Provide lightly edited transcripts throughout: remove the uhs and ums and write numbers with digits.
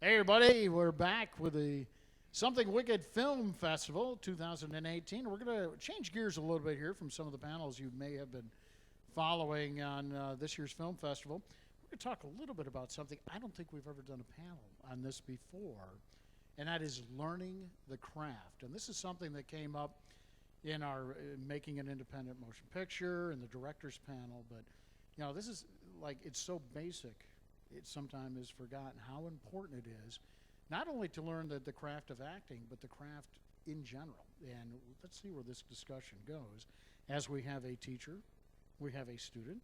Hey everybody, we're back with the Something Wicked Film Festival 2018. We're going to change gears a little bit here from some of the panels you may have been following on this year's film festival. We're going to talk a little bit about something I don't think we've ever done a panel on this before, and that is learning the craft. And this is something that came up in our making an independent motion picture and the director's panel, but you know, this is like, it's so basic. It sometimes is forgotten how important it is, not only to learn the craft of acting, but the craft in general. And let's see where this discussion goes. As we have a teacher, we have a student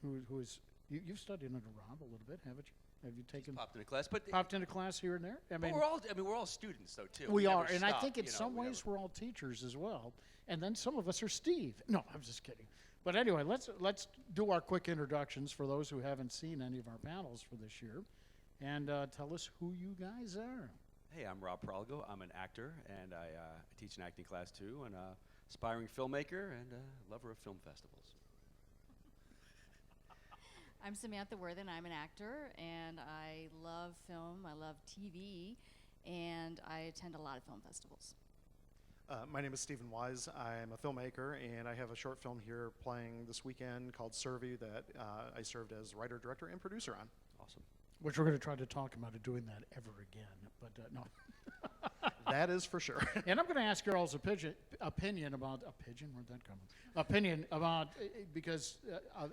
who is, you've studied under Rob a little bit, haven't you? Have you taken popped into class, but popped into class here and there? I mean, we're all students though too. We are, never and stop, I think in some ways we're all teachers as well. And then some of us are Steve. No, I'm just kidding. But anyway, let's do our quick introductions for those who haven't seen any of our panels for this year, and tell us who you guys are. Hey, I'm Rob Prolgo. I'm an actor, and I teach an acting class too, and aspiring filmmaker and lover of film festivals. I'm Samantha Worthen. I'm an actor, and I love film. I love TV, and I attend a lot of film festivals. My name is Stephen Wise. I'm a filmmaker, and I have a short film here playing this weekend called Survey that I served as writer, director, and producer on. Awesome. Which we're going to try to talk about it doing that ever again, but no. That is for sure. And I'm going to ask your all's opinion about, where'd that come from? Opinion about, because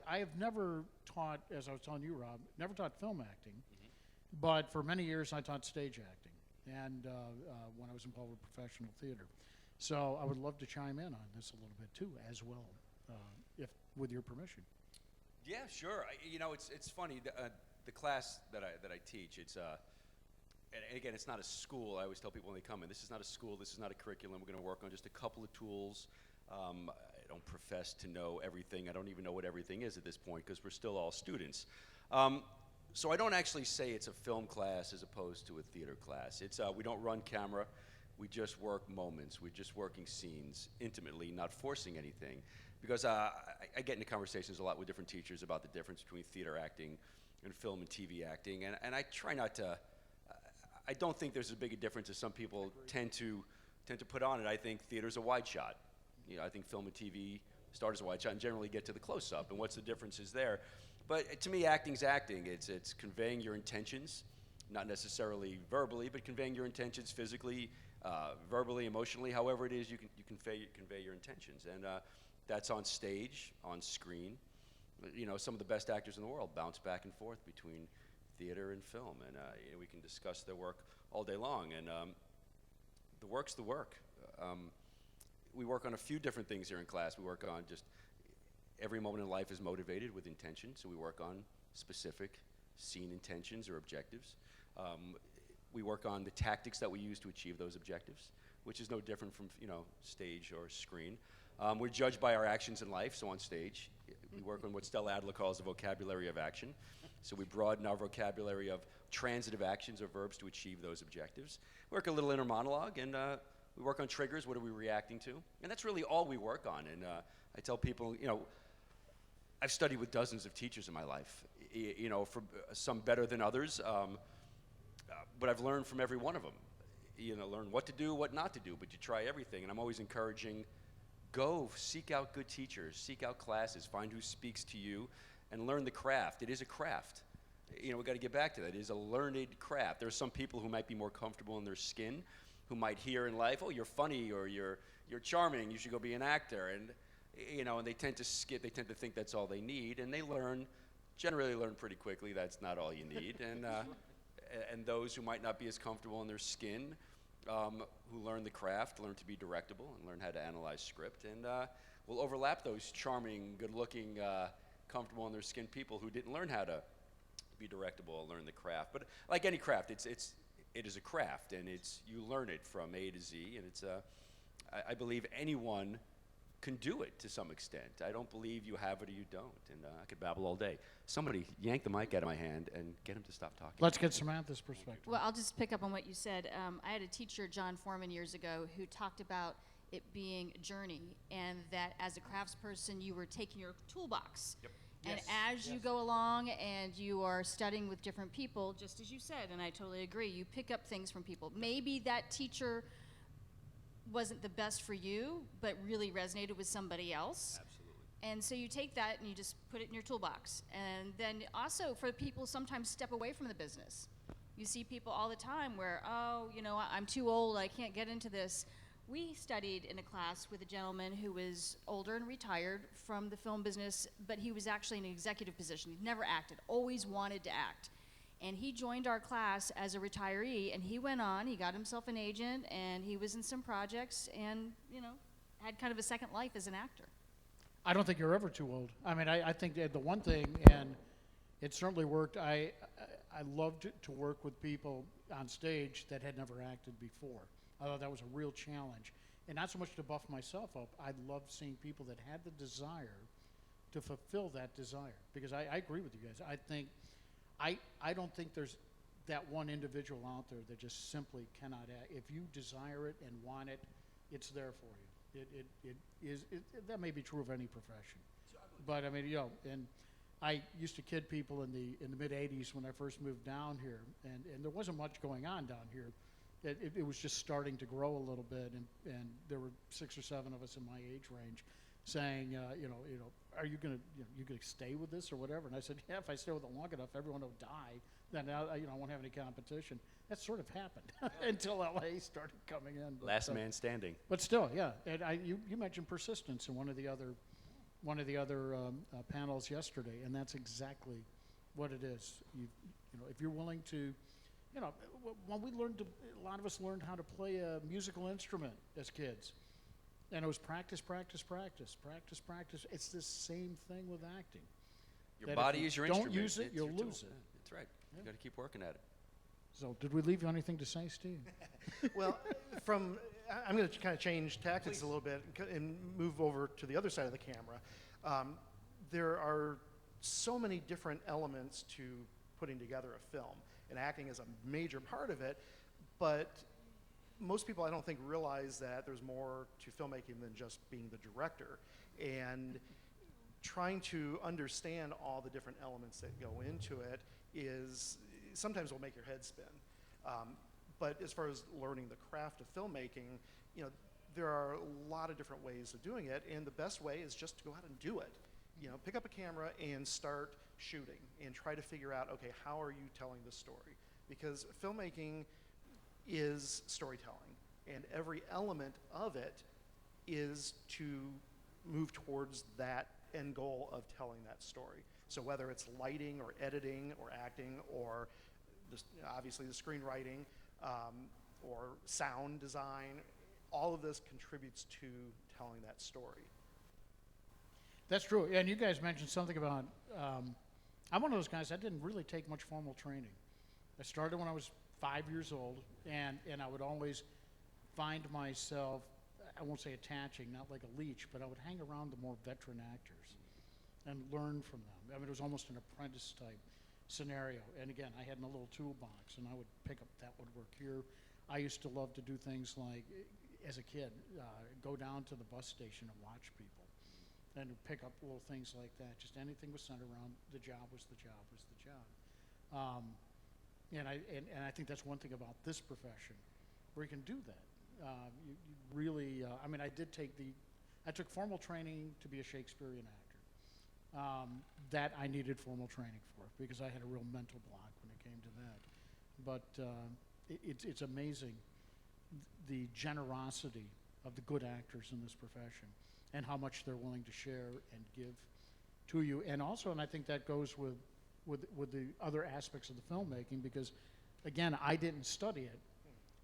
I have never taught, as I was telling you, Rob, never taught film acting, but for many years I taught stage acting, and when I was involved with professional theater. So I would love to chime in on this a little bit too, as well, if with your permission. Yeah, sure. It's funny. The class that I teach, it's and again, it's not a school. I always tell people when they come in, this is not a school. This is not a curriculum. We're going to work on just a couple of tools. I don't profess to know everything. I don't even know what everything is at this point because we're still all students. So I don't actually say it's a film class as opposed to a theater class. It's we don't run camera. We just work moments. We're just working scenes intimately, not forcing anything. Because I get into conversations a lot with different teachers about the difference between theater acting and film and TV acting. And I try not to, I don't think there's as big a difference as some people tend to put on it. I think theater's a wide shot. You know, I think film and TV start as a wide shot and generally get to the close-up. And what's the difference is there. But to me, acting's acting. It's conveying your intentions, not necessarily verbally, but conveying your intentions physically, verbally, emotionally, however it is you can convey your intentions. And that's on stage, on screen. You know, some of the best actors in the world bounce back and forth between theater and film. And we can discuss their work all day long. And the work's the work. We work on a few different things here in class. We work on just every moment in life is motivated with intention. So we work on specific scene intentions or objectives. We work on the tactics that we use to achieve those objectives, which is no different from stage or screen. We're judged by our actions in life, so on stage, we work on what Stella Adler calls the vocabulary of action. So we broaden our vocabulary of transitive actions or verbs to achieve those objectives. We work a little inner monologue, and we work on triggers, what are we reacting to? And that's really all we work on. And I tell people, I've studied with dozens of teachers in my life, for some better than others. But I've learned from every one of them. Learn what to do, what not to do, but you try everything. And I'm always encouraging, go seek out good teachers, seek out classes, find who speaks to you, and learn the craft. It is a craft. We've got to get back to that. It is a learned craft. There are some people who might be more comfortable in their skin, who might hear in life, oh, you're funny, or you're charming, you should go be an actor. And, and they tend to skip, they tend to think that's all they need, and they generally learn pretty quickly that's not all you need. And those who might not be as comfortable in their skin, who learn the craft, learn to be directable, and learn how to analyze script. And we'll overlap those charming, good-looking, comfortable in their skin people who didn't learn how to be directable and learn the craft. But like any craft, it is a craft, and you learn it from A to Z. And I believe anyone can do it to some extent. I don't believe you have it or you don't. And I could babble all day. Somebody yank the mic out of my hand and get him to stop talking. Let's get Samantha's perspective. Well, I'll just pick up on what you said. I had a teacher, John Foreman, years ago, who talked about it being a journey, and that as a craftsperson, you were taking your toolbox. Yep. And Yes, as you go along and you are studying with different people, just as you said, and I totally agree, you pick up things from people. Maybe that teacher wasn't the best for you, but really resonated with somebody else. Absolutely. And so you take that and you just put it in your toolbox. And then also for people sometimes step away from the business. You see people all the time where, oh, you know, I'm too old, I can't get into this. We studied in a class with a gentleman who was older and retired from the film business, but he was actually in an executive position. He'd never acted, always wanted to act. And he joined our class as a retiree, and he went on, he got himself an agent, and he was in some projects and, you know, had kind of a second life as an actor. I don't think you're ever too old. I mean, I think that the one thing, and it certainly worked, I loved to work with people on stage that had never acted before. I thought that was a real challenge. And not so much to buff myself up, I loved seeing people that had the desire to fulfill that desire. Because I agree with you guys. I don't think there's that one individual out there that just simply cannot act. If you desire it and want it, it's there for you. That may be true of any profession. But I mean, you know, and I used to kid people in the mid 80s when I first moved down here, and there wasn't much going on down here. It was just starting to grow a little bit, and there were 6 or 7 of us in my age range saying, you know, are you gonna stay with this or whatever? And I said, yeah, if I stay with it long enough, everyone will die. Then I won't have any competition. That sort of happened until LA started coming in. But, Last man standing. But still, yeah. And you mentioned persistence in one of the other panels yesterday, and that's exactly what it is. You know, if you're willing to, you know, when a lot of us learned how to play a musical instrument as kids, and it was practice, practice, practice, practice, practice. It's the same thing with acting. Your That if body you is your don't instrument. use it, It's you'll your tool. lose it. Yeah, that's right. You got to keep working at it. So, did we leave you anything to say, Steve? Well, I'm going to kind of change tactics a little bit and move over to the other side of the camera. There are so many different elements to putting together a film, and acting is a major part of it, but most people, I don't think, realize that there's more to filmmaking than just being the director. And trying to understand all the different elements that go into it is sometimes will make your head spin. But as far as learning the craft of filmmaking, you know, there are a lot of different ways of doing it, and the best way is just to go out and do it. You know, pick up a camera and start shooting and try to figure out, okay, how are you telling this story? Because filmmaking is storytelling, and every element of it is to move towards that end goal of telling that story. So whether it's lighting or editing or acting or obviously the screenwriting or sound design, all of this contributes to telling that story. That's true. And you guys mentioned something about, I'm one of those guys that didn't really take much formal training. I started when I was 5 years old, and I would always find myself, I won't say attaching, not like a leech, but I would hang around the more veteran actors and learn from them. I mean, it was almost an apprentice type scenario. And again, I had my little toolbox, and I would pick up that would work here. I used to love to do things like, as a kid, go down to the bus station and watch people and pick up little things like that. Just anything was centered around the job was the job was the job. And I think that's one thing about this profession, where you can do that. You really, I mean, I took formal training to be a Shakespearean actor. That I needed formal training for, because I had a real mental block when it came to that. But it's amazing the generosity of the good actors in this profession and how much they're willing to share and give to you. And also, and I think that goes with the other aspects of the filmmaking, because again, I didn't study it.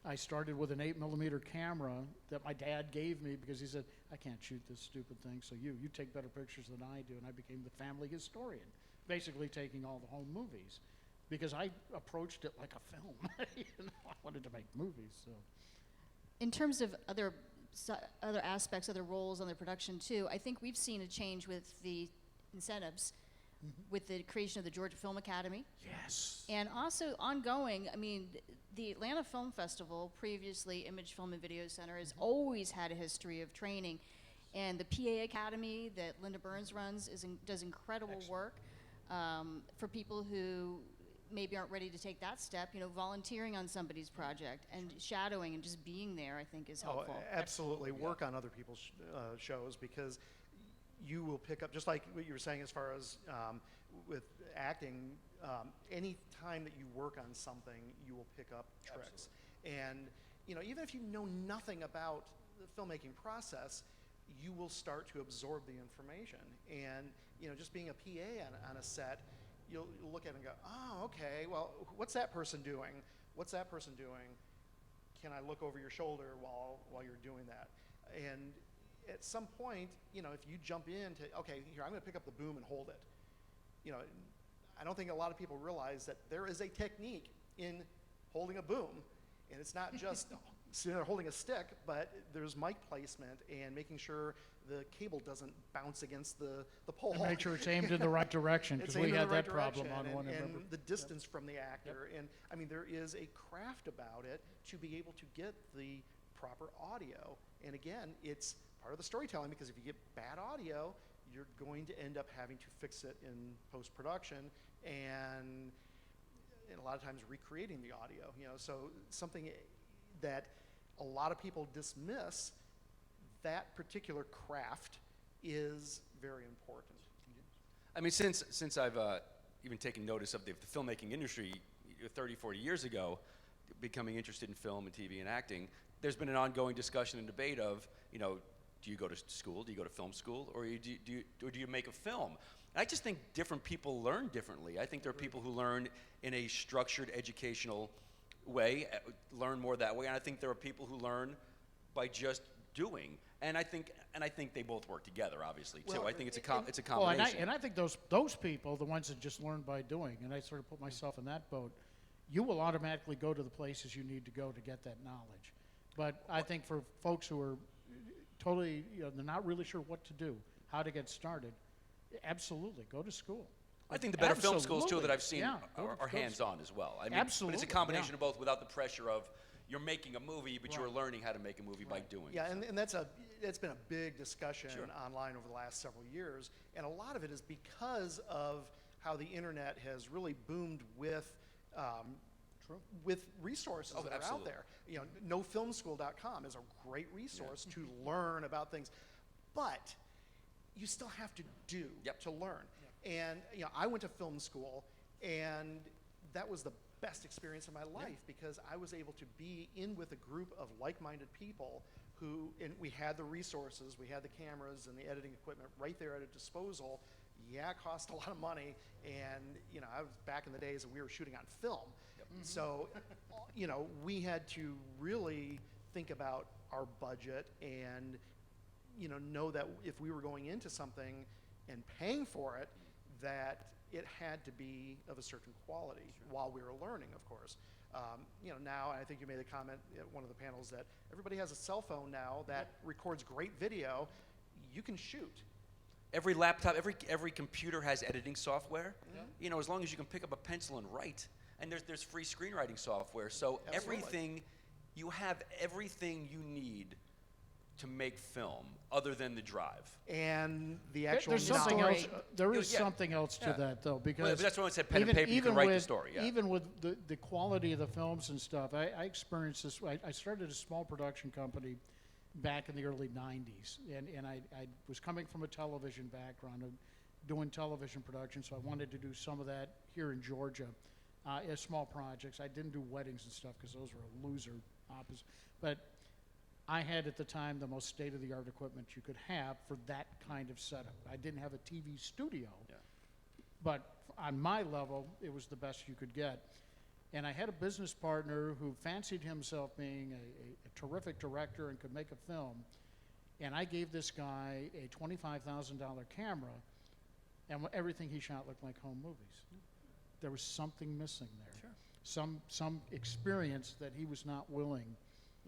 I started with an 8mm camera that my dad gave me because he said, I can't shoot this stupid thing, so you take better pictures than I do. And I became the family historian, basically taking all the home movies, because I approached it like a film. You know, I wanted to make movies. So, In terms of other aspects, other roles on the production too, I think we've seen a change with the incentives, with the creation of the Georgia Film Academy. yes. And also ongoing, I mean, the Atlanta Film Festival, previously Image Film and Video Center, has always had a history of training. And the PA Academy that Linda Burns runs does incredible work for people who maybe aren't ready to take that step. You know, volunteering on somebody's project and shadowing and just being there, I think, is helpful. Oh, absolutely. Work on other people's shows, because you will pick up, just like what you were saying as far as with acting, any time that you work on something, you will pick up tricks. And, you know, even if you know nothing about the filmmaking process, you will start to absorb the information. And, you know, just being a PA on a set, you'll look at it and go, oh, okay, well, what's that person doing? What's that person doing? Can I look over your shoulder while you're doing that? And at some point, you know, if you jump into, okay, here, I'm going to pick up the boom and hold it. You know, I don't think a lot of people realize that there is a technique in holding a boom, and it's not just sitting there holding a stick, but there's mic placement and making sure the cable doesn't bounce against the pole. And make sure it's aimed in the right direction, because we had that problem on one. And the distance from the actor. And I mean, there is a craft about it to be able to get the proper audio. And again, it's part of the storytelling, because if you get bad audio, you're going to end up having to fix it in post-production and a lot of times recreating the audio. You know, so something that a lot of people dismiss, that particular craft is very important. I mean, since I've even taken notice of the filmmaking industry 30, 40 years ago, becoming interested in film and TV and acting, there's been an ongoing discussion and debate of, you know, do you go to school, do you go to film school, or do you make a film? And I just think different people learn differently. I think there are people who learn in a structured educational way, learn more that way, and I think there are people who learn by just doing. And I think they both work together, obviously, too. Well, I think it's a combination. Well, and I think those people, the ones that just learn by doing, and I sort of put myself in that boat, you will automatically go to the places you need to go to get that knowledge. But I think for folks who are totally, you know, they're not really sure what to do, how to get started, absolutely, go to school. I think the better film schools, too, that I've seen Yeah, are hands-on as well. I mean, Absolutely, but it's a combination yeah. of both, without the pressure of you're making a movie, but you're learning how to make a movie by doing. Yeah, so. and it's been a big discussion online over the last several years, and a lot of it is because of how the internet has really boomed with resources that are out there. You know, nofilmschool.com is a great resource to learn about things, but you still have to do to learn. And you know, I went to film school, and that was the best experience of my life because I was able to be in with a group of like-minded people who, and we had the resources, we had the cameras and the editing equipment right there at a disposal. Yeah, it cost a lot of money, and you know, I was back in the days that we were shooting on film. So, you know, we had to really think about our budget and, you know that if we were going into something and paying for it, that it had to be of a certain quality while we were learning, of course. You know, now, I think you made a comment at one of the panels that everybody has a cell phone now that records great video. You can shoot. Every laptop, every computer has editing software. You know, as long as you can pick up a pencil and write. And there's free screenwriting software. So you have everything you need to make film, other than the drive. And the actual There's something story. else. There is something else to that, though, because Well, that's why I said pen and paper. You can write the story. Yeah. Even with the quality of the films and stuff, I experienced this. I started a small production company back in the early '90s, and I was coming from a television background, of doing television production, so I wanted to do some of that here in Georgia, as small projects. I didn't do weddings and stuff because those were a loser opposite, but I had at the time the most state-of-the-art equipment you could have for that kind of setup. I didn't have a TV studio, but on my level, it was the best you could get. And I had a business partner who fancied himself being a terrific director and could make a film. And I gave this guy a $25,000 camera, and everything he shot looked like home movies. There was something missing there. Some experience that he was not willing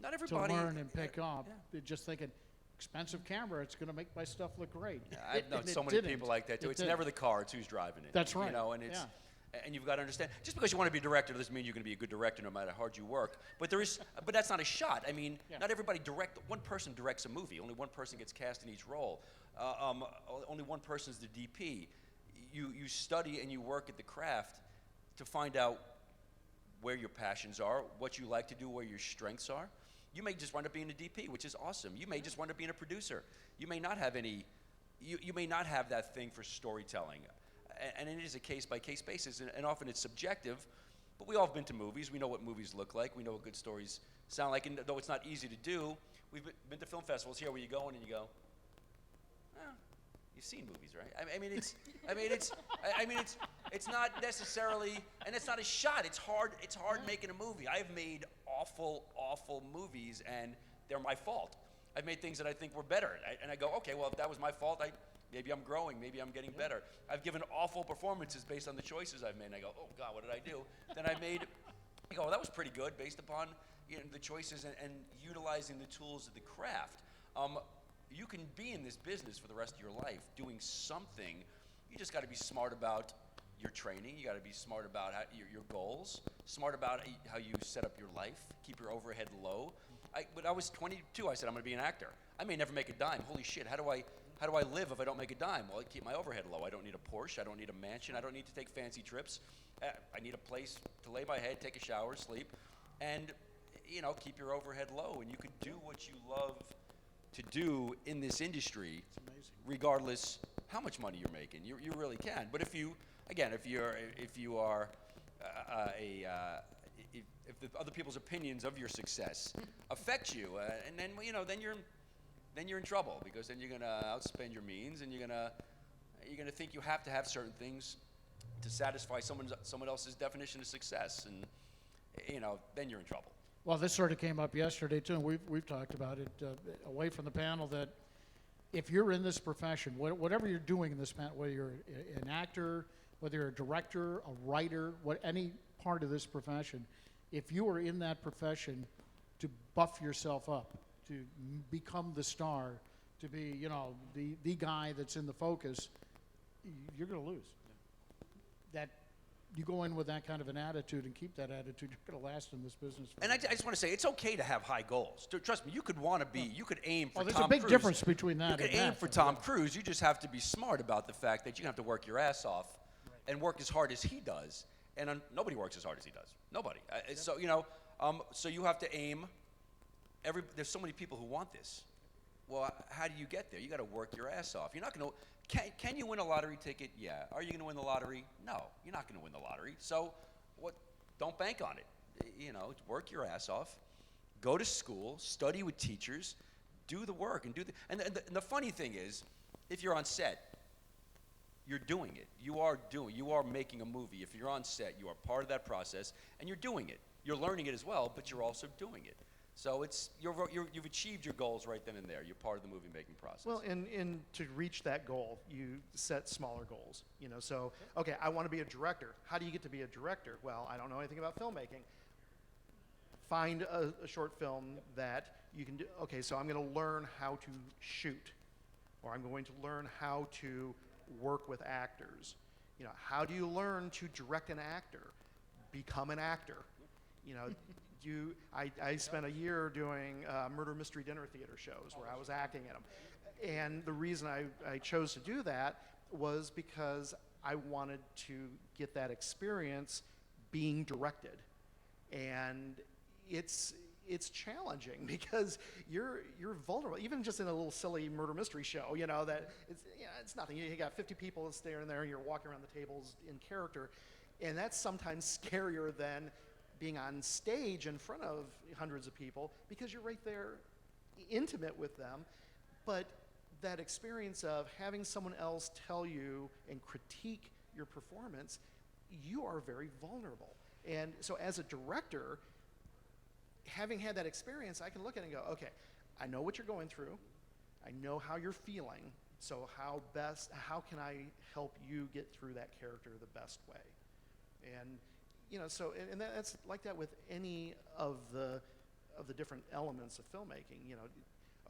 Not everybody to learn and pick up. Just thinking, expensive camera, it's going to make my stuff look great. I've known so many people like that too. It's never the car; it's who's driving it. That's right. You know, and it's And you've got to understand, just because you want to be a director doesn't mean you're going to be a good director no matter how hard you work. But that's not a shot. I mean, not everybody one person directs a movie. Only one person gets cast in each role. Only one person's the DP. You study and you work at the craft to find out where your passions are, what you like to do, where your strengths are. You may just wind up being a DP, which is awesome. You may just wind up being a producer. You may not have you may not have that thing for storytelling. And it is a case-by-case basis, and often it's subjective, but we all have been to movies. We know what movies look like. We know what good stories sound like, and though it's not easy to do, we've been to film festivals here where you go in and you go, you've seen movies, right? It's not necessarily, and it's not a shot. It's hard making a movie. I've made awful movies, and they're my fault. I've made things that I think were better, and I go, okay, well, if that was my fault, maybe I'm growing, maybe I'm getting better. I've given awful performances based on the choices I've made, and I go, oh God, what did I do? Then I go, well, that was pretty good based upon the choices and utilizing the tools of the craft. You can be in this business for the rest of your life doing something. You just got to be smart about your training. You got to be smart about your goals, smart about how you set up your life, keep your overhead low. When I was 22, I said, I'm going to be an actor. I may never make a dime. Holy shit, how do I live if I don't make a dime? Well, I keep my overhead low. I don't need a Porsche. I don't need a mansion. I don't need to take fancy trips. I need a place to lay my head, take a shower, sleep, and keep your overhead low. And you can do what you love to do in this industry, regardless how much money you're making. You really can. But if the other people's opinions of your success affect you, and then you're in trouble, because then you're gonna outspend your means, and you're gonna think you have to have certain things to satisfy someone else's definition of success, and then you're in trouble. Well, this sort of came up yesterday too, and we've talked about it away from the panel, that if you're in this profession, whatever you're doing in this panel, whether you're an actor, whether you're a director, a writer, any part of this profession, if you are in that profession to buff yourself up, to become the star, to be the guy that's in the focus, you're going to lose. That you go in with that kind of an attitude and keep that attitude, you're going to last in this business. And I just want to say, it's okay to have high goals. Trust me, you could want to be, you could aim for Tom Cruise. There's a big difference between that and that. You could aim for Tom Cruise. You just have to be smart about the fact that you have to work your ass off and work as hard as he does. And nobody works as hard as he does. Nobody. So so you have to aim. There's so many people who want this. Well, how do you get there? You got to work your ass off. You're not going to. Can you win a lottery ticket? Yeah. Are you going to win the lottery? No. You're not going to win the lottery. So what? Don't bank on it. Work your ass off. Go to school. Study with teachers. Do the work and do the. And the funny thing is, if you're on set, you're doing it. You are making a movie. If you're on set, you are part of that process, and you're doing it. You're learning it as well, but you're also doing it. So you've achieved your goals right then and there. You're part of the movie making process. Well, and to reach that goal, you set smaller goals. So okay, I want to be a director. How do you get to be a director? Well, I don't know anything about filmmaking. Find a short film that you can do. Okay, so I'm going to learn how to shoot, or I'm going to learn how to work with actors. How do you learn to direct an actor? Become an actor. I spent a year doing murder mystery dinner theater shows where I was acting in them. And the reason I chose to do that was because I wanted to get that experience being directed. And it's challenging because you're vulnerable, even just in a little silly murder mystery show, that it's nothing. You got 50 people staring there, and you're walking around the tables in character. And that's sometimes scarier than being on stage in front of hundreds of people, because you're right there intimate with them. But that experience of having someone else tell you and critique your performance, you are very vulnerable. And so as a director, having had that experience, I can look at it and go, okay, I know what you're going through. I know how you're feeling. So how can I help you get through that character the best way? And that's like that with any of the different elements of filmmaking.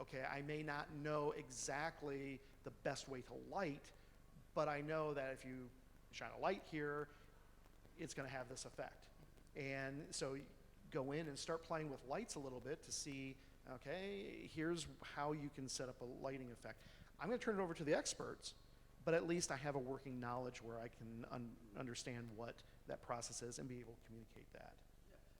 Okay, I may not know exactly the best way to light, but I know that if you shine a light here, it's going to have this effect. And so go in and start playing with lights a little bit to see, okay, here's how you can set up a lighting effect. I'm going to turn it over to the experts, but at least I have a working knowledge where I can understand what that process is and be able to communicate that.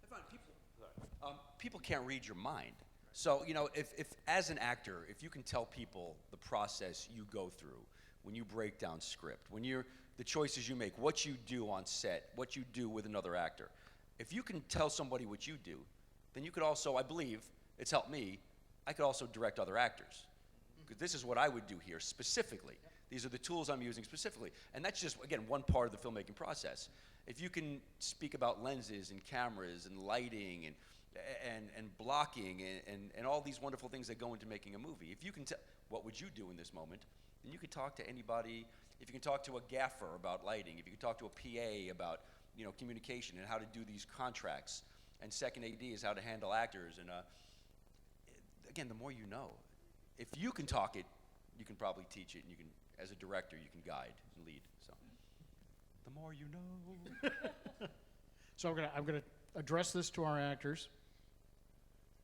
I find people can't read your mind. So, you know, if as an actor, if you can tell people the process you go through when you break down script, when the choices you make, what you do on set, what you do with another actor, if you can tell somebody what you do, then you could also, I believe, it's helped me, I could also direct other actors. Because this is what I would do here specifically. These are the tools I'm using specifically. And that's just, again, one part of the filmmaking process. If you can speak about lenses and cameras and lighting and blocking and all these wonderful things that go into making a movie, if you can tell, what would you do in this moment? Then you could talk to anybody. If you can talk to a gaffer about lighting, if you can talk to a PA about, you know, communication and how to do these contracts, and second AD is how to handle actors. And again, the more you know. If you can talk it, you can probably teach it, and you can, as a director, you can guide and lead. So, the more you know. So I'm gonna address this to our actors.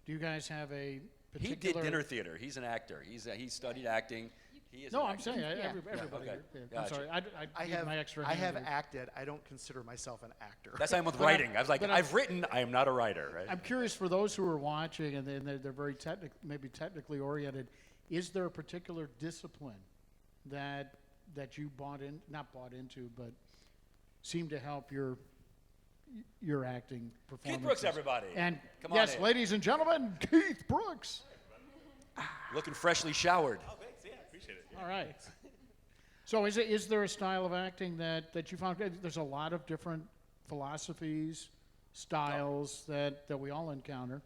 Do you guys have a particular? He did dinner theater. He's an actor. He studied acting. He is. No, an I'm actor. saying Yeah. everybody. okay. Yeah, I'm Gotcha. sorry. I need my extra. I hand have here. acted. I don't consider myself an actor. That's how I'm with But writing. I was like, but I've written. I am not a writer. Right? I'm curious for those who are watching and they're very maybe technically oriented. Is there a particular discipline that you not bought into, but seem to help your acting performance? Keith Brooks, everybody. And Come on yes, in. ladies and gentlemen, Keith Brooks. Looking freshly showered. Oh, thanks. Yeah, appreciate it. All right. So is there a style of acting that you found? There's a lot of different philosophies, styles that we all encounter.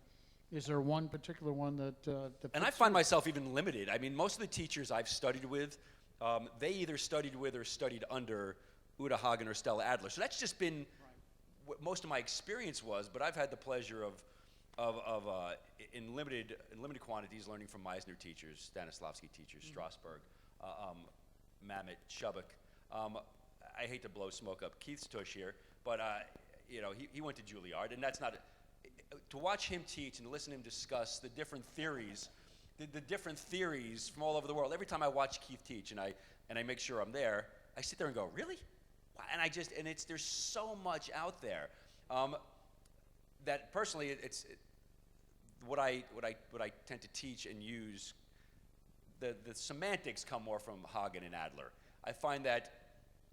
Is there one particular one that And I fits find you? myself even limited. I mean, most of the teachers I've studied with, they either studied with or studied under Uta Hagen or Stella Adler. So that's just been what most of my experience was. But I've had the pleasure of in limited quantities learning from Meisner teachers, Stanislavski teachers, Strasberg, Mamet, Chubbuck. I hate to blow smoke up Keith's tush here, but you know, he went to Juilliard, and that's not. To watch him teach and listen to him discuss the different theories, the different theories from all over the world. Every time I watch Keith teach and I make sure I'm there, I sit there and go, really? Wow. And there's so much out there that personally what I tend to teach and use. The semantics come more from Hagen and Adler. I find that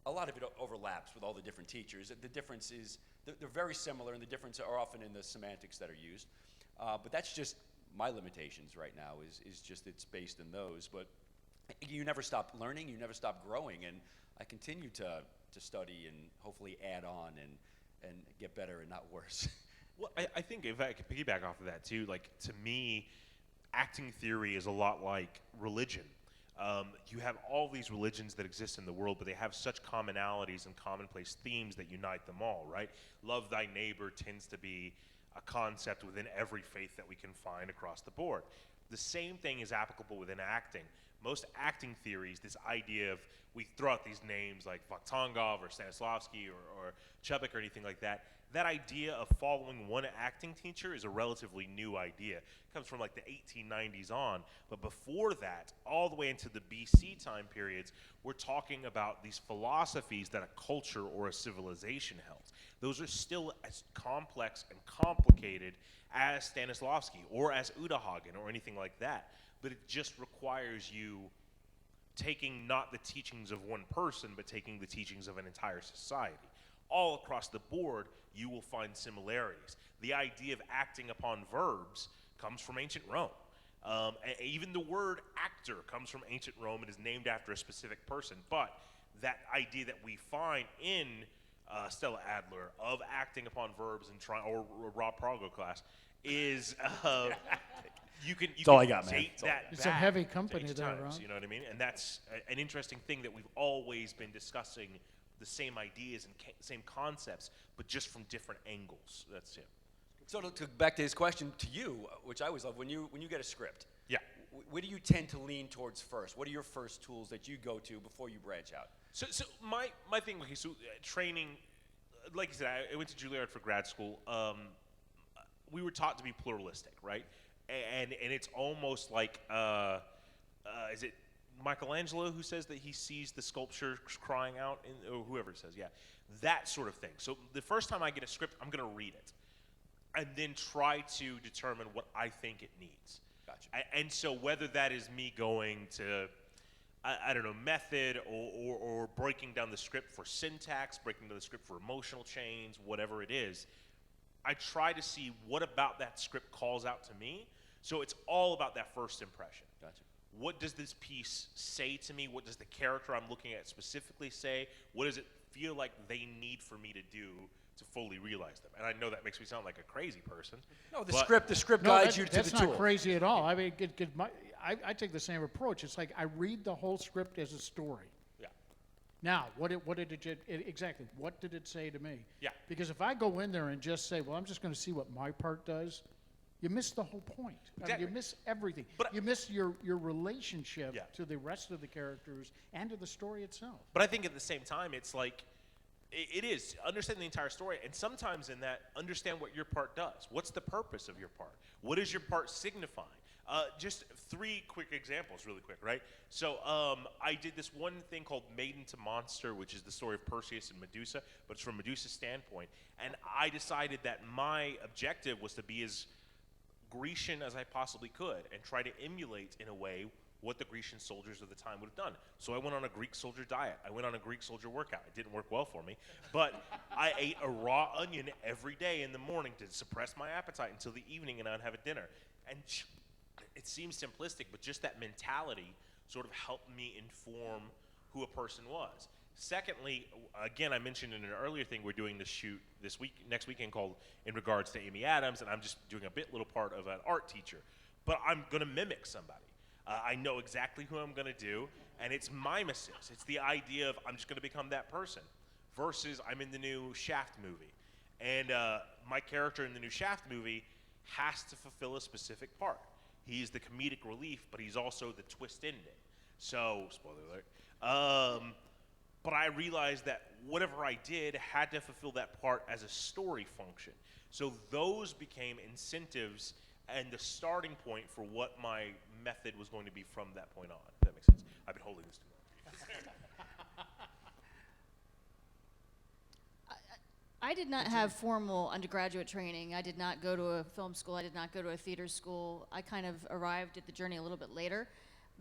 a lot of it overlaps with all the different teachers. The difference is they're very similar, and the difference are often in the semantics that are used. But that's just my limitations right now. Is just it's based in those. But you never stop learning. You never stop growing, and I continue to study and hopefully add on and get better and not worse. Well, I think if I could piggyback off of that too, like to me, acting theory is a lot like religion. You have all these religions that exist in the world, but they have such commonalities and commonplace themes that unite them all, right? Love thy neighbor tends to be a concept within every faith that we can find across the board. The same thing is applicable within acting. Most acting theories, this idea of, we throw out these names like Vakhtangov or Stanislavski or Chubbuck or anything like that, that idea of following one acting teacher is a relatively new idea. It comes from like the 1890s on. But before that, all the way into the BC time periods, we're talking about these philosophies that a culture or a civilization held. Those are still as complex and complicated as Stanislavski or as Uta Hagen or anything like that. But it just requires you taking not the teachings of one person, but taking the teachings of an entire society. All across the board, you will find similarities. The idea of acting upon verbs comes from ancient Rome. Even the word actor comes from ancient Rome and is named after a specific person. But that idea that we find in Stella Adler of acting upon verbs and or Rob Prago class is you can all I got, man. date It's all I that got. It's a back heavy to company ancient there, times, Ron. you know what I mean? And that's an interesting thing that we've always been discussing the same ideas and same concepts, but just from different angles. That's it. So to back to his question to you, which I always love, when you get a script, Yeah. Where do you tend to lean towards first? What are your first tools that you go to before you branch out? So my thing, okay, so training, like you said, I went to Juilliard for grad school. We were taught to be pluralistic, right? And it's almost like, is it Michelangelo who says that he sees the sculpture crying out, or whoever says, yeah, that sort of thing. So the first time I get a script, I'm going to read it, and then try to determine what I think it needs. Gotcha. And so whether that is me going to, I don't know, method or breaking down the script for syntax, breaking down the script for emotional chains, whatever it is, I try to see what about that script calls out to me. So it's all about that first impression. Gotcha. What does this piece say to me? What does the character I'm looking at specifically say? What does it feel like they need for me to do to fully realize them? And I know that makes me sound like a crazy person. No, the but- script No, guides you to that's the not tool. crazy at all. I mean, I take the same approach. It's like I read the whole script as a story. Yeah. Now, what did exactly? What did it say to me? Yeah. Because if I go in there and just say, "Well, I'm just going to see what my part does," you miss the whole point. I mean, Exactly. you miss everything. But- you miss your relationship Yeah. to the rest of the characters and to the story itself. But I think at the same time, it's like, it is understand the entire story, and sometimes in that, understand what your part does. What's the purpose of your part? What is your part signifying? Just 3 quick examples, really quick, right? So I did this one thing called Maiden to Monster, which is the story of Perseus and Medusa, but it's from Medusa's standpoint. And I decided that my objective was to be as Grecian as I possibly could and try to emulate, in a way, what the Grecian soldiers of the time would have done. So I went on a Greek soldier diet. I went on a Greek soldier workout. It didn't work well for me, but I ate a raw onion every day in the morning to suppress my appetite until the evening, and I'd have a dinner. And it seems simplistic, but just that mentality sort of helped me inform who a person was. Secondly, again, I mentioned in an earlier thing, we're doing this shoot next weekend called In Regards to Amy Adams, and I'm just doing a little part of an art teacher. But I'm going to mimic somebody. I know exactly who I'm going to do, and it's mimesis. It's the idea of I'm just going to become that person, versus I'm in the new Shaft movie. And my character in the new Shaft movie has to fulfill a specific part. He's the comedic relief, but he's also the twist ending. So, spoiler alert. But I realized that whatever I did had to fulfill that part as a story function. So those became incentives and the starting point for what my method was going to be from that point on. If that makes sense. I've been holding this too long. I did not have formal undergraduate training. I did not go to a film school. I did not go to a theater school. I kind of arrived at the journey a little bit later.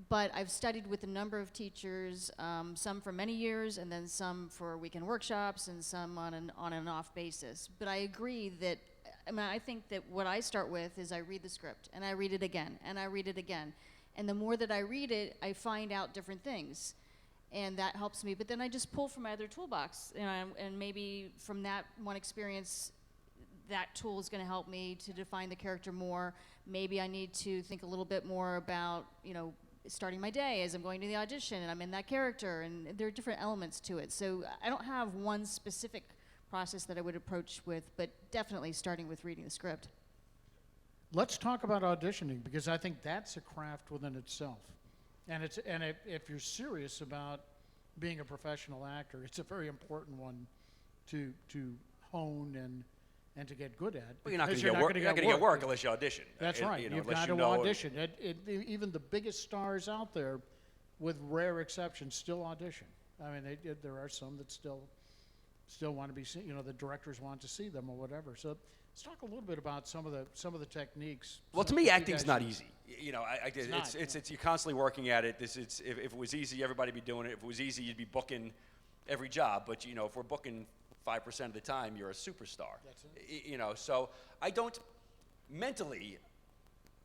But I've studied with a number of teachers, some for many years, and then some for weekend workshops, and some on an off basis. But I agree that, I think that what I start with is I read the script, and I read it again, and I read it again. And the more that I read it, I find out different things. And that helps me. But then I just pull from my other toolbox, and maybe from that one experience, that tool is going to help me to define the character more. Maybe I need to think a little bit more about, starting my day as I'm going to the audition and I'm in that character, and there are different elements to it. So I don't have one specific process that I would approach with, but definitely starting with reading the script. Let's talk about auditioning, because I think that's a craft within itself. And if you're serious about being a professional actor, it's a very important one to hone and to get good at. Well, you're not going because to get work unless you audition. That's right. You've unless got you to know audition. Even the biggest stars out there, with rare exceptions, still audition. I mean, there are some that still want to be seen. The directors want to see them or whatever. So let's talk a little bit about some of the techniques. Well, to some me, that you acting's guys not use. easy. It's You're constantly working at it. If it was easy, everybody'd be doing it. If it was easy, you'd be booking every job. But if we're booking 5% of the time, you're a superstar. That's it. So I don't mentally.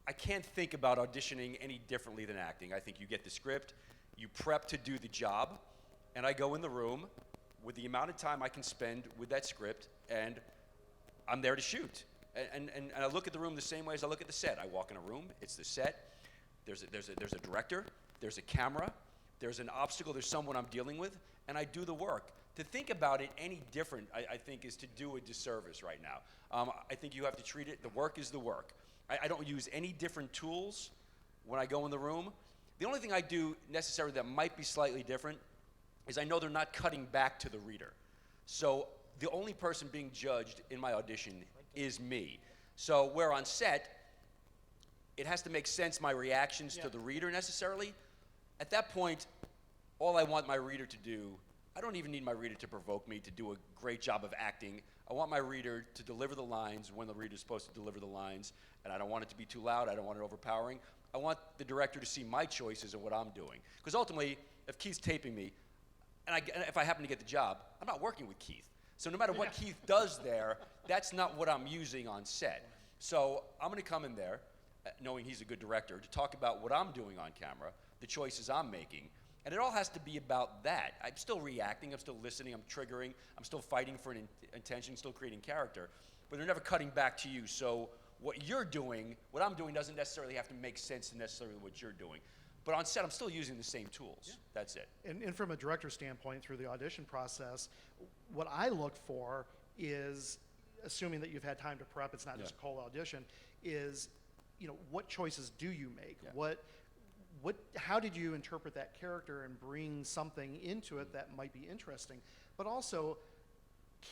I can't think about auditioning any differently than acting. I think you get the script, you prep to do the job, and I go in the room with the amount of time I can spend with that script, and I'm there to shoot. And I look at the room the same way as I look at the set. I walk in a room, it's the set. There's a director, there's a camera, there's an obstacle, there's someone I'm dealing with, and I do the work. To think about it any different, I think, is to do a disservice right now. I think you have to treat it, the work is the work. I don't use any different tools when I go in the room. The only thing I do necessarily that might be slightly different is I know they're not cutting back to the reader. So the only person being judged in my audition is me. So where on set, it has to make sense, my reactions to the reader necessarily. At that point, all I want my reader to do, I don't even need my reader to provoke me to do a great job of acting. I want my reader to deliver the lines when the reader's supposed to deliver the lines, and I don't want it to be too loud, I don't want it overpowering. I want the director to see my choices of what I'm doing. Because ultimately, if Keith's taping me, and if I happen to get the job, I'm not working with Keith. So no matter what Keith does there, that's not what I'm using on set. So I'm gonna come in there, knowing he's a good director, to talk about what I'm doing on camera, the choices I'm making, and it all has to be about that. I'm still reacting, I'm still listening, I'm triggering, I'm still fighting for an intention, still creating character, but they're never cutting back to you. So what you're doing, what I'm doing doesn't necessarily have to make sense to necessarily what you're doing. But on set, I'm still using the same tools. Yeah. That's it. And from a director standpoint, through the audition process, what I look for is, assuming that you've had time to prep, it's not just a cold audition, is, you know, what choices do you make? Yeah. How did you interpret that character and bring something into it that might be interesting? But also,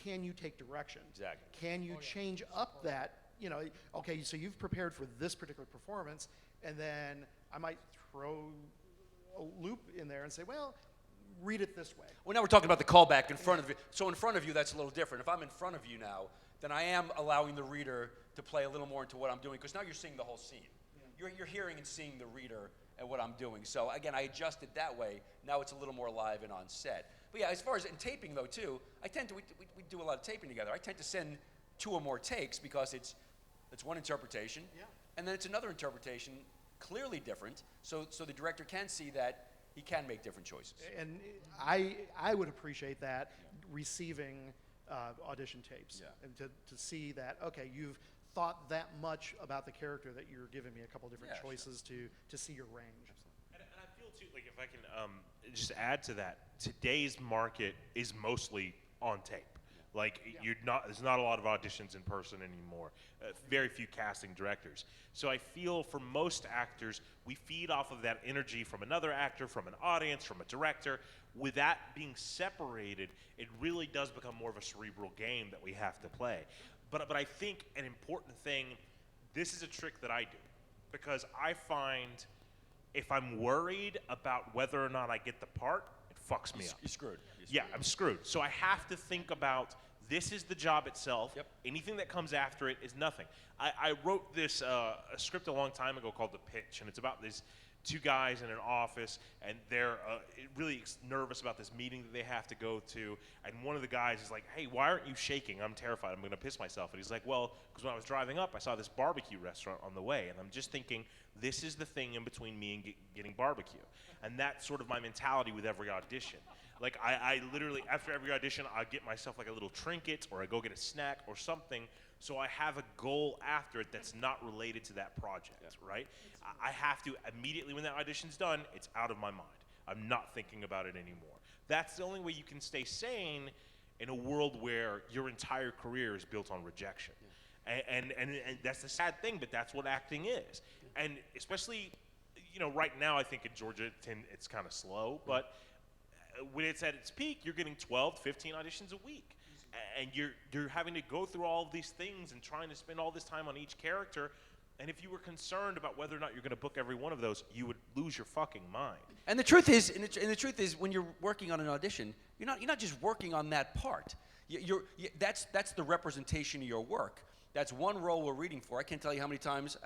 can you take direction? Exactly. Can you change up that, you know, okay, so you've prepared for this particular performance, and then I might throw a loop in there and say, well, read it this way. Well, now we're talking about the callback in front of you. So in front of you, that's a little different. If I'm in front of you now, then I am allowing the reader to play a little more into what I'm doing, because now you're seeing the whole scene. Yeah. You're hearing and seeing the reader and what I'm doing. So again, I adjust it that way. Now it's a little more live and on set. But yeah, as far as in taping though too, we do a lot of taping together. I tend to send 2 or more takes because it's one interpretation, and then it's another interpretation, clearly different, so the director can see that he can make different choices. And I would appreciate that, receiving audition tapes, and to see that, okay, you've thought that much about the character that you're giving me a couple different choices to see your range. And I feel too, like, if I can just add to that, today's market is mostly on tape. Like, there's not a lot of auditions in person anymore. Very few casting directors. So I feel for most actors, we feed off of that energy from another actor, from an audience, from a director. With that being separated, it really does become more of a cerebral game that we have to play. But I think an important thing, this is a trick that I do, because I find if I'm worried about whether or not I get the part, it fucks me up. You're screwed. Yeah, I'm screwed. So I have to think about, this is the job itself. Yep. Anything that comes after it is nothing. I wrote this a script a long time ago called The Pitch, and it's about these 2 guys in an office, and they're really nervous about this meeting that they have to go to, and one of the guys is like, hey, why aren't you shaking? I'm terrified. I'm going to piss myself. And he's like, well, because when I was driving up, I saw this barbecue restaurant on the way, and I'm just thinking, this is the thing in between me and getting barbecue. And that's sort of my mentality with every audition. Like, I literally, after every audition, I get myself like a little trinket, or I go get a snack or something, so I have a goal after it that's not related to that project, right? I have to, immediately when that audition's done, it's out of my mind. I'm not thinking about it anymore. That's the only way you can stay sane in a world where your entire career is built on rejection. And that's the sad thing, but that's what acting is. And especially, you know, right now I think in Georgia it's kind of slow, but when it's at its peak, you're getting 12, 15 auditions a week. And you're having to go through all of these things and trying to spend all this time on each character. And if you were concerned about whether or not you're going to book every one of those, you would lose your fucking mind. And the truth is, when you're working on an audition, you're not just working on that part. That's the representation of your work. That's one role we're reading for. I can't tell you how many times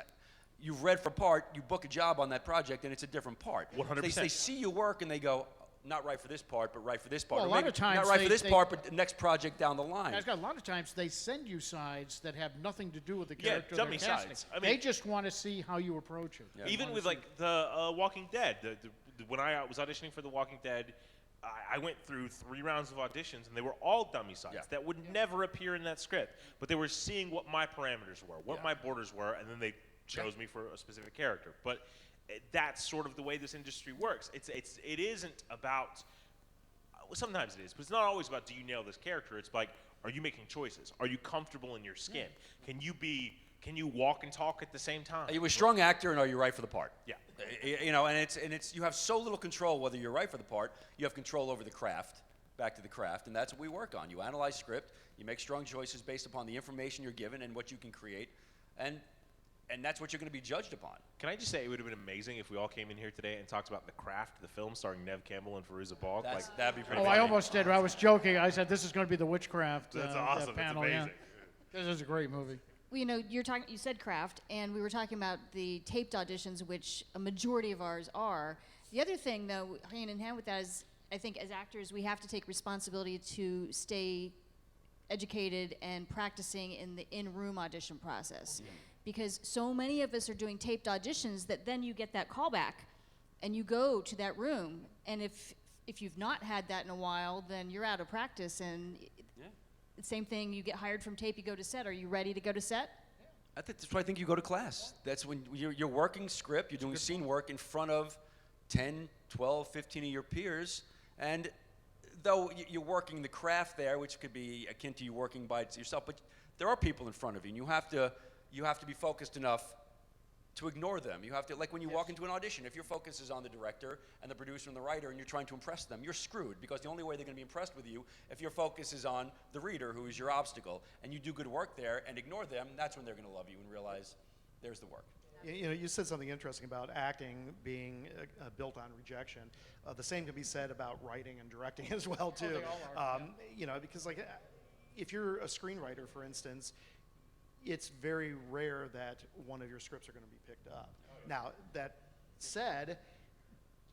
you've read for part, you book a job on that project, and it's a different part. 100%. They see you work and they go, not right for this part, but right for this part. Well, or a lot maybe of times not right for this part, but the next project down the line. Guys, a lot of times they send you sides that have nothing to do with the character dummy they're casting. sides. I mean, they just want to see how you approach it. Yeah. Even with like the Walking Dead, when I was auditioning for The Walking Dead, I went through 3 rounds of auditions, and they were all dummy sides that would never appear in that script. But they were seeing what my parameters were, what my borders were, and then they chose me for a specific character. But that's sort of the way this industry works. It isn't about. Sometimes it is, but it's not always about, do you nail this character? It's like, are you making choices? Are you comfortable in your skin? Can you walk and talk at the same time? Are you a strong actor, and are you right for the part? Yeah. You know, and it's you have so little control whether you're right for the part. You have control over the craft, back to the craft, and that's what we work on. You analyze script, you make strong choices based upon the information you're given and what you can create, and that's what you're going to be judged upon. Can I just say it would have been amazing if we all came in here today and talked about The Craft, the film starring Nev Campbell and Fairuza Balk. That'd be pretty Oh, funny. I almost did. I was joking. I said this is going to be the witchcraft That's awesome. panel. That's amazing. Yeah. This is a great movie. Well, you said craft, and we were talking about the taped auditions, which a majority of ours are. The other thing, though, hand in hand with that is, I think as actors, we have to take responsibility to stay educated and practicing in the in-room audition process. Because so many of us are doing taped auditions that then you get that callback, and you go to that room, and if you've not had that in a while, then you're out of practice, and same thing, you get hired from tape, you go to set. Are you ready to go to set? That's why I think you go to class. That's when you're working script, you're doing scene work in front of 10, 12, 15 of your peers. And though you're working the craft there, which could be akin to you working by yourself, but there are people in front of you, and you have to be focused enough to ignore them. You have to, like when you walk into an audition, if your focus is on the director and the producer and the writer and you're trying to impress them, you're screwed, because the only way they're going to be impressed with you if your focus is on the reader, who is your obstacle, and you do good work there and ignore them, that's when they're going to love you and realize there's the work. You know, you said something interesting about acting being built on rejection. The same can be said about writing and directing as well, too. they all are, You know, because like if you're a screenwriter, for instance, it's very rare that one of your scripts are going to be picked up. Now, that said,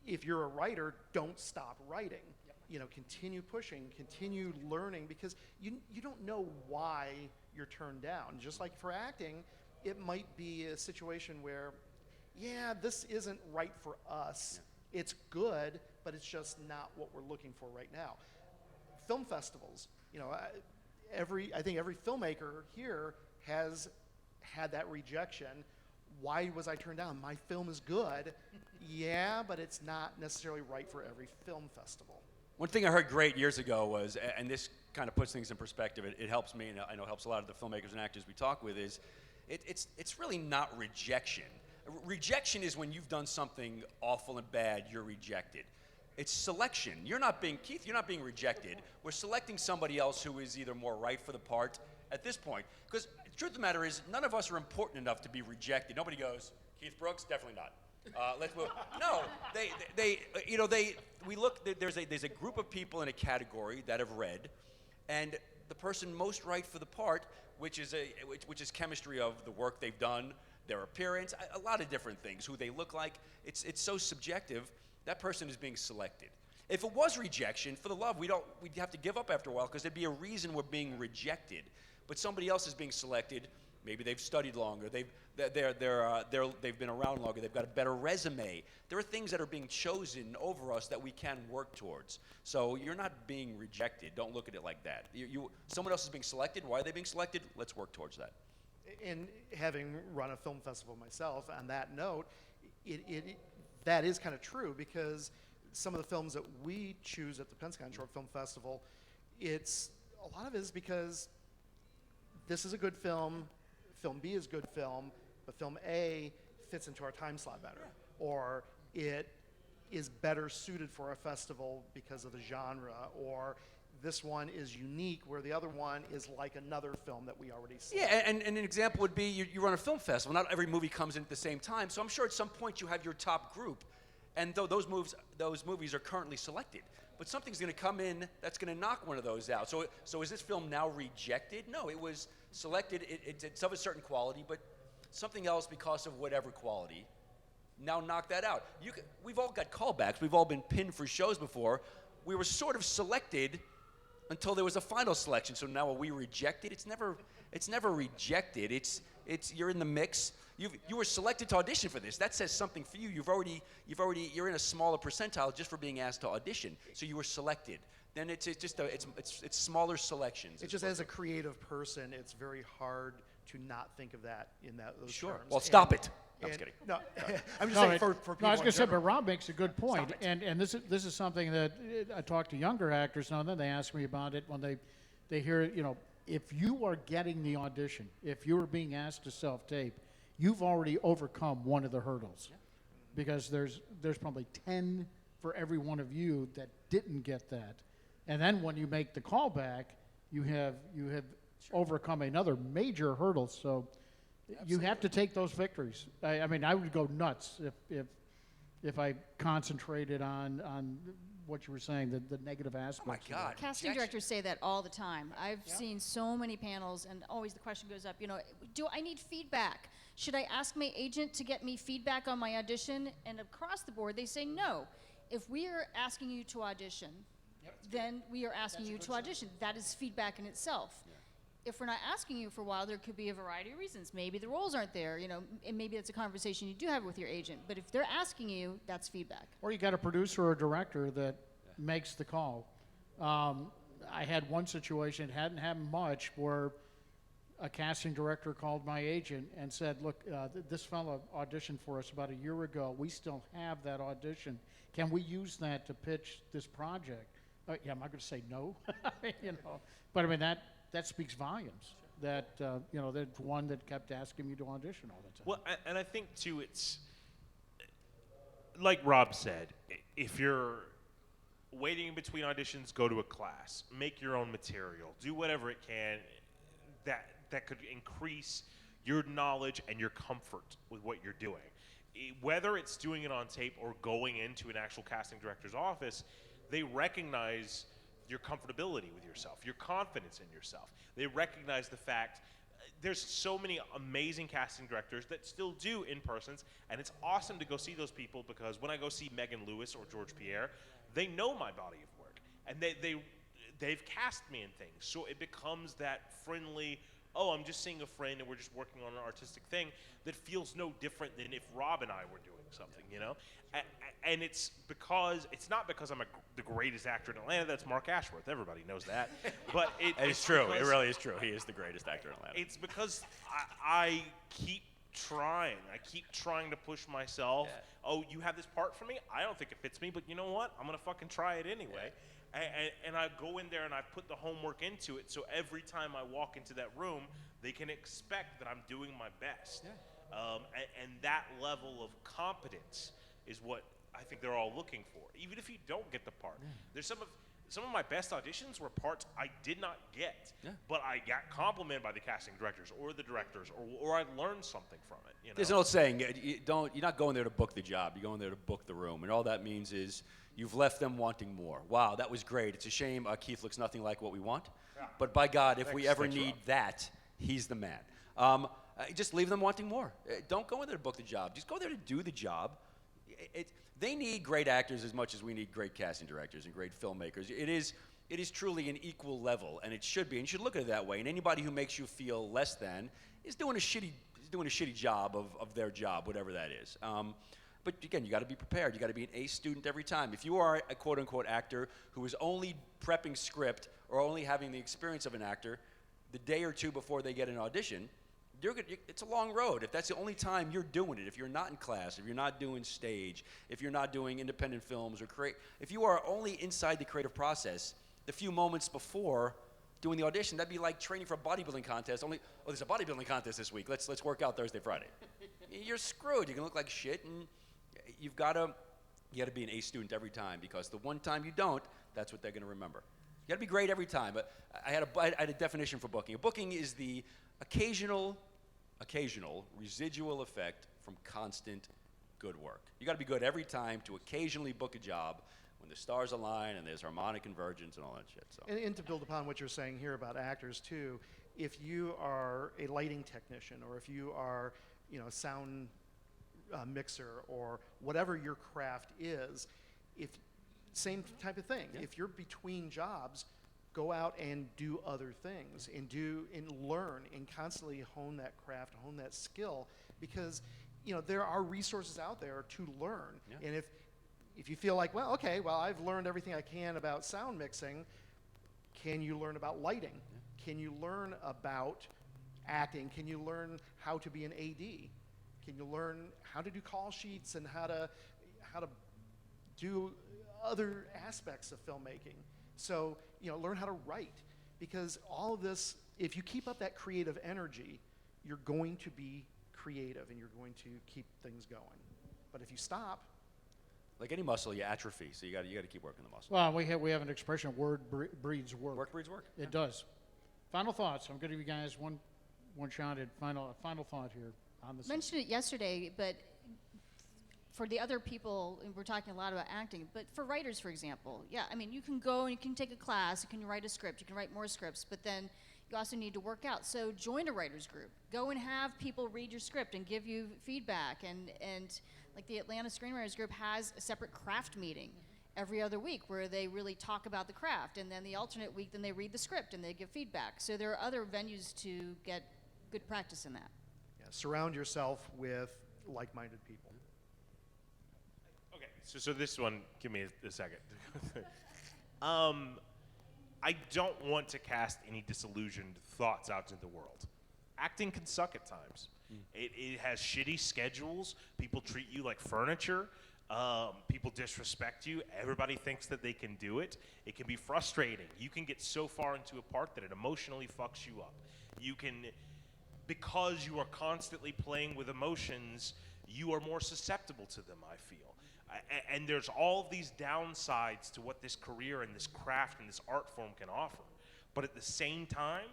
if you're a writer, don't stop writing. You know, continue pushing, continue learning, because you don't know why you're turned down. Just like for acting, it might be a situation where, yeah, this isn't right for us. It's good, but it's just not what we're looking for right now. Film festivals, you know, I think every filmmaker here has had that rejection. Why was I turned down? My film is good. Yeah, but it's not necessarily right for every film festival. One thing I heard great years ago was, and this kind of puts things in perspective, it helps me, and I know it helps a lot of the filmmakers and actors we talk with, is it's really not rejection. Rejection is when you've done something awful and bad, you're rejected. It's selection. You're not being rejected. We're selecting somebody else who is either more right for the part at this point. Because the truth of the matter is, none of us are important enough to be rejected. Nobody goes, Keith Brooks, definitely not. Let's move. No, we look. There's a group of people in a category that have read, and the person most right for the part, which is chemistry of the work they've done, their appearance, a lot of different things, who they look like. It's so subjective. That person is being selected. If it was rejection, for the love, we'd have to give up after a while, because there'd be a reason we're being rejected. But somebody else is being selected. Maybe they've studied longer. They've been around longer. They've got a better resume. There are things that are being chosen over us that we can work towards. So you're not being rejected. Don't look at it like that. Someone else is being selected. Why are they being selected? Let's work towards that. And having run a film festival myself, on that note, that is kind of true, because some of the films that we choose at the Pensacon Short Film Festival, a lot of it is because this is a good film, film B is good film, but film A fits into our time slot better, or it is better suited for a festival because of the genre, or this one is unique where the other one is like another film that we already see. Yeah, and an example would be you run a film festival. Not every movie comes in at the same time, so I'm sure at some point you have your top group, and those movies are currently selected. But something's going to come in that's going to knock one of those out. So is this film now rejected? No, it was selected. It's of a certain quality, but something else, because of whatever quality, now knock that out. We've all got callbacks. We've all been pinned for shows before. We were sort of selected until there was a final selection. So now are we rejected? It's never rejected. It's you're in the mix. You were selected to audition for this. That says something for you. You're in a smaller percentile just for being asked to audition. So you were selected. Then it's smaller selections. It's just, as a creative person, it's very hard to not think of that in those terms. Well, stop it. No, I'm just kidding. No, I'm just saying for people. No, I was going in to say, but general. Rob makes a good point, and this is something that I talk to younger actors now and then. They ask me about it when they hear it. You know, if you are getting the audition, if you are being asked to self-tape, you've already overcome one of the hurdles, because there's probably 10 for every one of you that didn't get that. And then when you make the callback, you have overcome another major hurdle. So you have to take those victories. I mean, I would go nuts if I concentrated on what you were saying, the negative aspects. Oh my of that. God. Casting Jackson- directors say that all the time. I've seen so many panels, and always the question goes up, do I need feedback? Should I ask my agent to get me feedback on my audition? And across the board, they say no. If we are asking you to audition, then we are asking you to audition. That is feedback in itself. If we're not asking you for a while, there could be a variety of reasons. Maybe the roles aren't there, and maybe that's a conversation you do have with your agent. But if they're asking you, that's feedback. Or you got a producer or a director that makes the call. I had one situation, it hadn't happened much, where a casting director called my agent and said, look, this fellow auditioned for us about a year ago. We still have that audition. Can we use that to pitch this project? Yeah, I'm not going to say no, But I mean, that speaks volumes. That, there's one that kept asking me to audition all the time. Well, and I think, too, it's like Rob said, if you're waiting in between auditions, go to a class, make your own material, do whatever it can that could increase your knowledge and your comfort with what you're doing. Whether it's doing it on tape or going into an actual casting director's office, they recognize your comfortability with yourself, your confidence in yourself. They recognize the fact there's so many amazing casting directors that still do in-persons, and it's awesome to go see those people, because when I go see Megan Lewis or George Pierre, they know my body of work, and they've cast me in things, so it becomes that friendly, oh, I'm just seeing a friend and we're just working on an artistic thing that feels no different than if Rob and I were doing something, And it's not because I'm the greatest actor in Atlanta. That's Mark Ashworth. Everybody knows that. But It's true. It really is true. He is the greatest actor in Atlanta. It's because I keep trying. I keep trying to push myself. Yeah. Oh, you have this part for me? I don't think it fits me, but you know what? I'm going to fucking try it anyway. And I go in there and I put the homework into it, so every time I walk into that room, they can expect that I'm doing my best. Yeah. And that level of competence is what I think they're all looking for. Even if you don't get the part, there's some of my best auditions were parts I did not get, but I got complimented by the casting directors or the directors, or I learned something from it. There's an old saying, you're not going there to book the job, you're going there to book the room. And all that means is you've left them wanting more. Wow, that was great. It's a shame Keith looks nothing like what we want. Yeah. But by God, if we ever need that, he's the man. Just leave them wanting more. Don't go in there to book the job. Just go there to do the job. They need great actors as much as we need great casting directors and great filmmakers. It is truly an equal level, and it should be. And you should look at it that way. And anybody who makes you feel less than is doing a shitty job of their job, whatever that is. But again, you got to be prepared. You got to be an A student every time. If you are a quote-unquote actor who is only prepping script or only having the experience of an actor, the day or two before they get an audition, it's a long road. If that's the only time you're doing it, if you're not in class, if you're not doing stage, if you're not doing independent films if you are only inside the creative process, the few moments before doing the audition, that'd be like training for a bodybuilding contest. There's a bodybuilding contest this week. Let's work out Thursday, Friday. You're screwed. You're gonna look like shit, and you gotta be an A student every time, because the one time you don't, that's what they're gonna remember. You gotta be great every time. But I had a definition for booking. A booking is the occasional residual effect from constant good work. You gotta be good every time to occasionally book a job when the stars align and there's harmonic convergence and all that shit. So. And to build upon what you're saying here about actors too, if you are a lighting technician, or if you are, a sound mixer, or whatever your craft is, same type of thing. Yeah. If you're between jobs, go out and do other things, and learn, and constantly hone that craft, hone that skill, because there are resources out there to learn. Yeah. And if you feel like, I've learned everything I can about sound mixing, can you learn about lighting? Yeah. Can you learn about acting? Can you learn how to be an AD? Can you learn how to do call sheets and how to do other aspects of filmmaking? So, learn how to write, because all of this, if you keep up that creative energy, you're going to be creative and you're going to keep things going. But if you stop, Like any muscle, you atrophy, so you got to keep working the muscle. Well, we have an expression: word breeds work. Work breeds work. It does. Final thoughts. I'm going to give you guys one shot at final thought here on this. Mentioned it yesterday, but for the other people, and we're talking a lot about acting, but for writers, for example, yeah, I mean, you can go and you can take a class, you can write a script, you can write more scripts, but then you also need to work out. So join a writer's group. Go and have people read your script and give you feedback. And like the Atlanta Screenwriters Group has a separate craft meeting every other week where they really talk about the craft. And then the alternate week, then they read the script and they give feedback. So there are other venues to get good practice in that. Yeah, surround yourself with like-minded people. Okay, so this one, give me a second. I don't want to cast any disillusioned thoughts out into the world. Acting can suck at times. It has shitty schedules. People treat you like furniture. People disrespect you. Everybody thinks that they can do it. It can be frustrating. You can get so far into a part that it emotionally fucks you up. You can, because you are constantly playing with emotions, you are more susceptible to them, I feel. And there's all of these downsides to what this career and this craft and this art form can offer. But at the same time,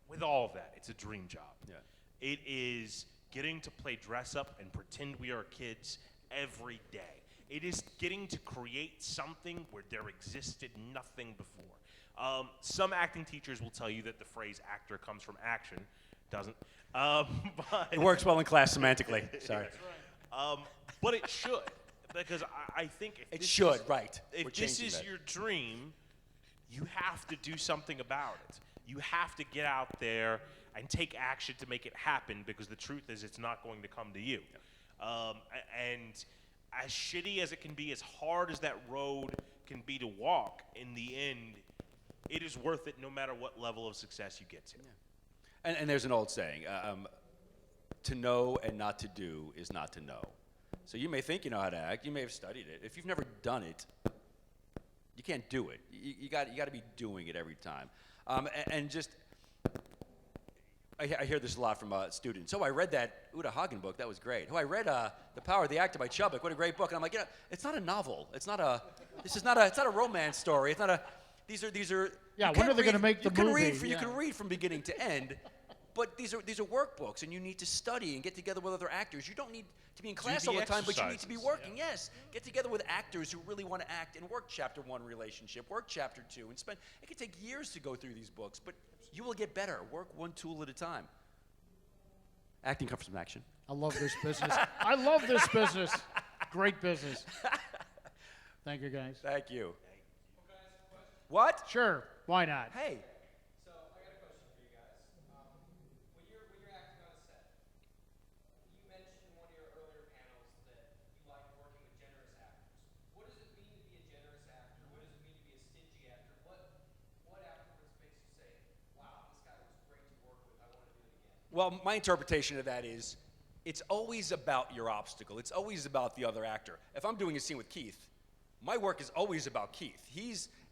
with all of that, it's a dream job. Yeah. It is getting to play dress up and pretend we are kids every day. It is getting to create something where there existed nothing before. Some acting teachers will tell you that the phrase actor comes from action. Doesn't. But It works well in class semantically. Sorry. But it should, because I think if It this should, is, right. If We're this changing is that. your dream, you have to do something about it. You have to get out there and take action to make it happen, because the truth is it's not going to come to you. And as shitty as it can be, as hard as that road can be to walk, in the end, it is worth it no matter what level of success you get to. Yeah. And there's an old saying, to know and not to do is not to know. So you may think you know how to act, you may have studied it. If you've never done it, you can't do it. You got to be doing it every time. And just, I hear this a lot from students. Oh, I read that Uta Hagen book. That was great. Oh, I read The Power of the Actor by Chubbuck. What a great book. And I'm like, it's not a novel. It's not a romance story. It's not a. These are. Yeah, when are they going to make the movie? You can read from beginning to end. But these are workbooks, and you need to study and get together with other actors. You don't need to be in class the all the time, but you need to be exercises, working. Yes, get together with actors who really want to act and work chapter 1 relationship, work chapter 2, and spend. It can take years to go through these books, but you will get better. Work one tool at a time. Acting comes from action. I love this business. I love this business. Great business. Thank you, guys. Thank you. What? Sure. Why not? Hey. So I got a question for you guys. When you're acting on a set, you mentioned in one of your earlier panels that you like working with generous actors. What does it mean to be a generous actor? What does it mean to be a stingy actor? What afterwards makes you say, "Wow, this guy was great to work with. I want to do it again"? Well, my interpretation of that is, it's always about your obstacle. It's always about the other actor. If I'm doing a scene with Keith, my work is always about Keith.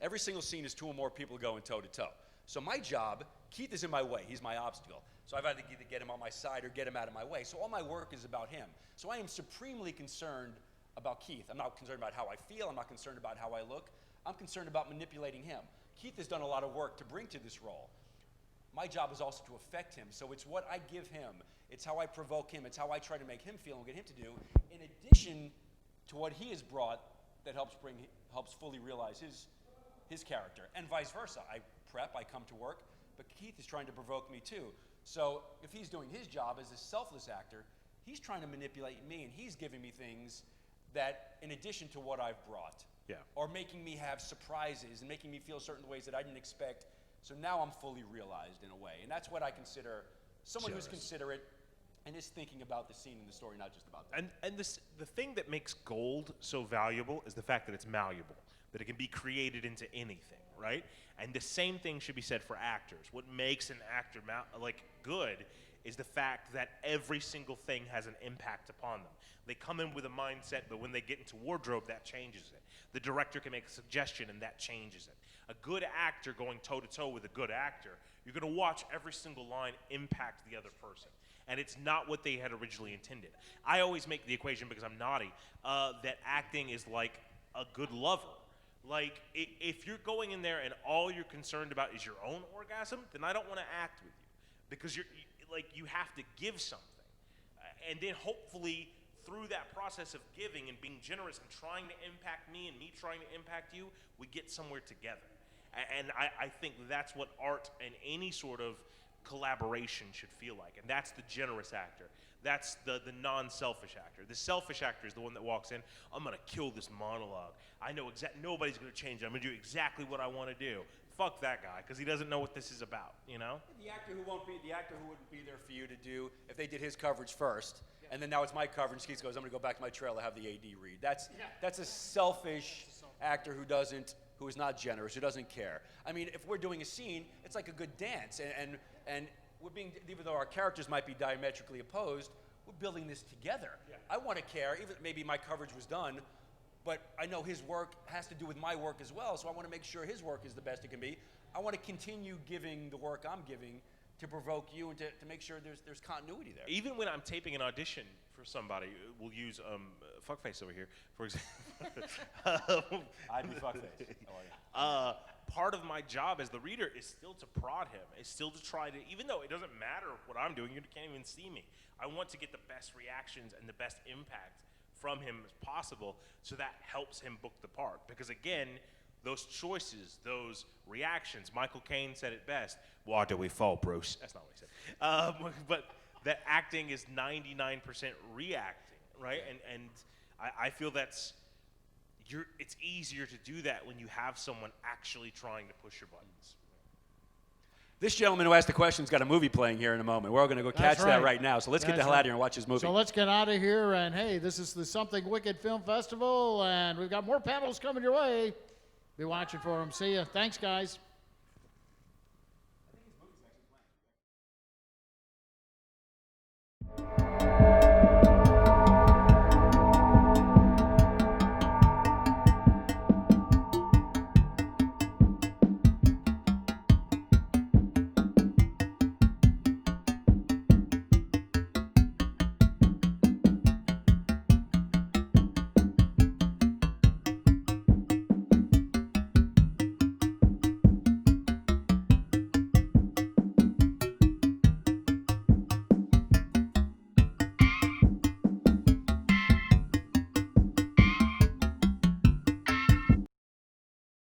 Every single scene is 2 or more people going toe to toe. So my job, Keith is in my way. He's my obstacle. So I've had to either get him on my side or get him out of my way. So all my work is about him. So I am supremely concerned about Keith. I'm not concerned about how I feel. I'm not concerned about how I look. I'm concerned about manipulating him. Keith has done a lot of work to bring to this role. My job is also to affect him. So it's what I give him. It's how I provoke him. It's how I try to make him feel and get him to do, in addition to what he has brought that helps fully realize his character, and vice versa. I prep, I come to work, but Keith is trying to provoke me too. So if he's doing his job as a selfless actor, he's trying to manipulate me, and he's giving me things that, in addition to what I've brought, or making me have surprises and making me feel certain ways that I didn't expect. So now I'm fully realized in a way, and that's what I consider someone who's considerate and is thinking about the scene and the story, not just about that. And the thing that makes gold so valuable is the fact that it's malleable, that it can be created into anything, right? And the same thing should be said for actors. What makes an actor good is the fact that every single thing has an impact upon them. They come in with a mindset, but when they get into wardrobe, that changes it. The director can make a suggestion, and that changes it. A good actor going toe-to-toe with a good actor, you're going to watch every single line impact the other person. and it's not what they had originally intended. I always make the equation, because I'm naughty, that acting is like a good lover. Like, if you're going in there and all you're concerned about is your own orgasm, then I don't want to act with you, because you have to give something. And then hopefully through that process of giving and being generous and trying to impact me and me trying to impact you, we get somewhere together. And I think that's what art and any sort of collaboration should feel like. And that's the generous actor. That's the non-selfish actor. The selfish actor is the one that walks in, I'm going to kill this monologue. I know nobody's going to change it. I'm going to do exactly what I want to do. Fuck that guy, because he doesn't know what this is about, you know? The actor who wouldn't be there for you to do, if they did his coverage first, and then now it's my coverage, Keith goes, I'm going to go back to my trailer, have the AD read. That's a selfish actor who is not generous, who doesn't care. I mean, if we're doing a scene, it's like a good dance, and we're being, even though our characters might be diametrically opposed, we're building this together. Yeah. I want to care, even maybe my coverage was done, but I know his work has to do with my work as well, so I want to make sure his work is the best it can be. I want to continue giving the work I'm giving to provoke you and to make sure there's continuity there. Even when I'm taping an audition for somebody, we'll use Fuckface over here, for example. I'd be Fuckface. How are you? Part of my job as the reader is still to prod him, is still to try to, even though it doesn't matter what I'm doing, you can't even see me. I want to get the best reactions and the best impact from him as possible, so that helps him book the part. Because again, those choices, those reactions, Michael Caine said it best, why do we fall, Bruce? That's not what he said. But that acting is 99% reacting, right? And I feel it's easier to do that when you have someone actually trying to push your buttons. This gentleman who asked the question's got a movie playing here in a moment. We're all going to go catch that right now. So let's get the hell out of here and watch his movie. So let's get out of here. And hey, this is the Something Wicked Film Festival, and we've got more panels coming your way. Be watching for them. See ya. Thanks, guys.